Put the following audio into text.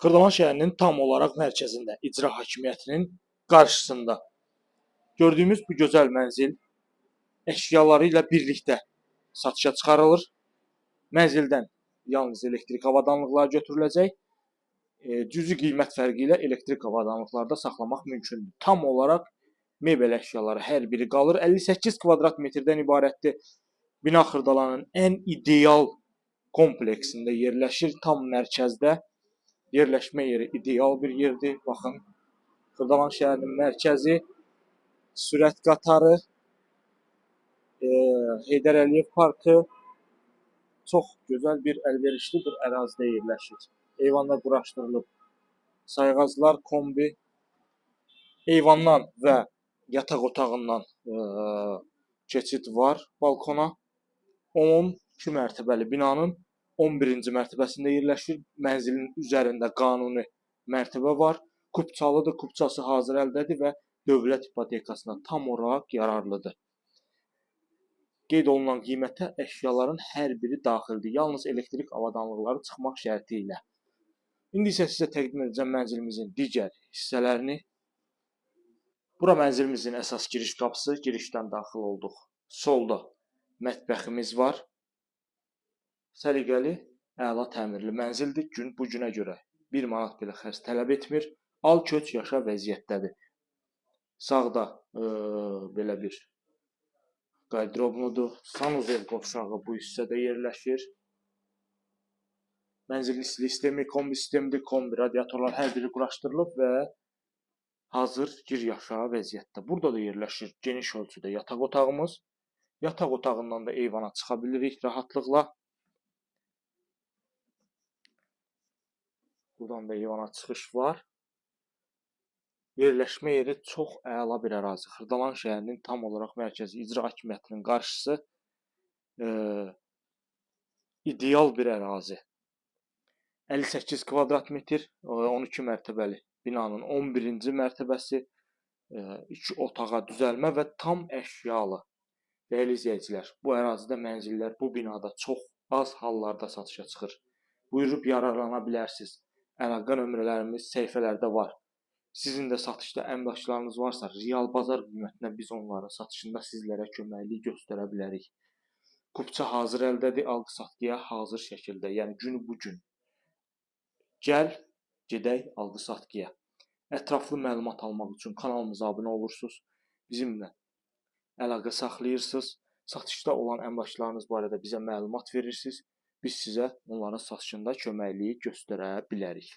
Xırdalan şəhərinin tam olaraq mərkəzində, icra hakimiyyətinin qarşısında gördüyümüz bu gözəl mənzil əşyaları ilə birlikdə satışa çıxarılır. Mənzildən yalnız elektrik avadanlıqları götürüləcək. Cüzi qiymət fərqi ilə elektrik avadanlıqlarda saxlamaq mümkündür. Tam olaraq mebel əşyaları hər biri qalır. 58 kvadrat metrdən ibarətdir. Bina Xırdalanın ən ideal kompleksində yerləşir. Tam mərkəzdə. Yerləşmə yeri ideal bir yerdir. Baxın, Xırdalan şəhərinin mərkəzi, sürət qatarı, Heydər Əliyev parkı çox gözəl bir əlverişli bir ərazidə yerləşir. Eyvanlar quraşdırılıb, sayğaclar, kombi, eyvandan və yataq otağından keçid var balkona. 12 mərtəbəli binanın 11-ci mərtəbəsində yerləşir. Mənzilin üzərində qanuni mərtəbə var. Kupçalıdır, kupçası hazır əldədir və dövlət ipotekasına tam olaraq yararlıdır. Qeyd olunan qiymətə əşyaların hər biri daxildir. Yalnız elektrik avadanlıqları çıxmaq şərti ilə. İndi isə sizə təqdim edəcəm mənzilimizin digər hissələrini. Bura mənzilimizin əsas giriş qapısı. Girişdən daxil olduq. Solda mətbəximiz var. Səliqəli, əla təmirli mənzildir. Bu günə görə 1 manat belə xərc tələb etmir. Al köç yaşa vəziyyətdədir. Sağda belə bir qarderobludur. Sanuzel qovşağı bu hissədə yerləşir. Mənzilin istilik sistemi, kombi sistemidir. Kombi, radiatorlar hər biri quraşdırılıb və hazır gir yaşa vəziyyətdə. Burada da yerləşir geniş ölçüdə yataq otağımız. Yataq otağından da eyvana çıxa bilirik rahatlıqla. Buradan da eyvana çıxış var. Yerləşmə yeri çox əla bir ərazi. Xırdalan şəhərinin tam olaraq mərkəzi, icra hakimiyyətinin qarşısı. İdeal bir ərazi. 58 kvadrat metr, 12 mərtəbəli binanın 11-ci mərtəbəsi, 2 otağa düzəlmə və tam əşyalı. Dəyərli izləyicilər, bu ərazidə mənzillər bu binada çox az hallarda satışa çıxır. Buyurub yararlana bilərsiniz. Əlaqə nömrələrimiz səhifələrdə var. Sizin də satışda əmlaklarınız varsa, real bazar qiymətinə biz onların satışında sizlərə köməklik göstərə bilərik. Kupça hazır əldədir, alqı-satqıya hazır şəkildə, yəni günü bu gün. Gəl, gedək alqı-satqıya. Ətraflı məlumat almaq üçün kanalımıza abunə olursunuz, bizimlə əlaqə saxlayırsınız, satışda olan əmlaklarınız barədə bizə məlumat verirsiniz, biz sizə onların satışında köməklik göstərə bilərik.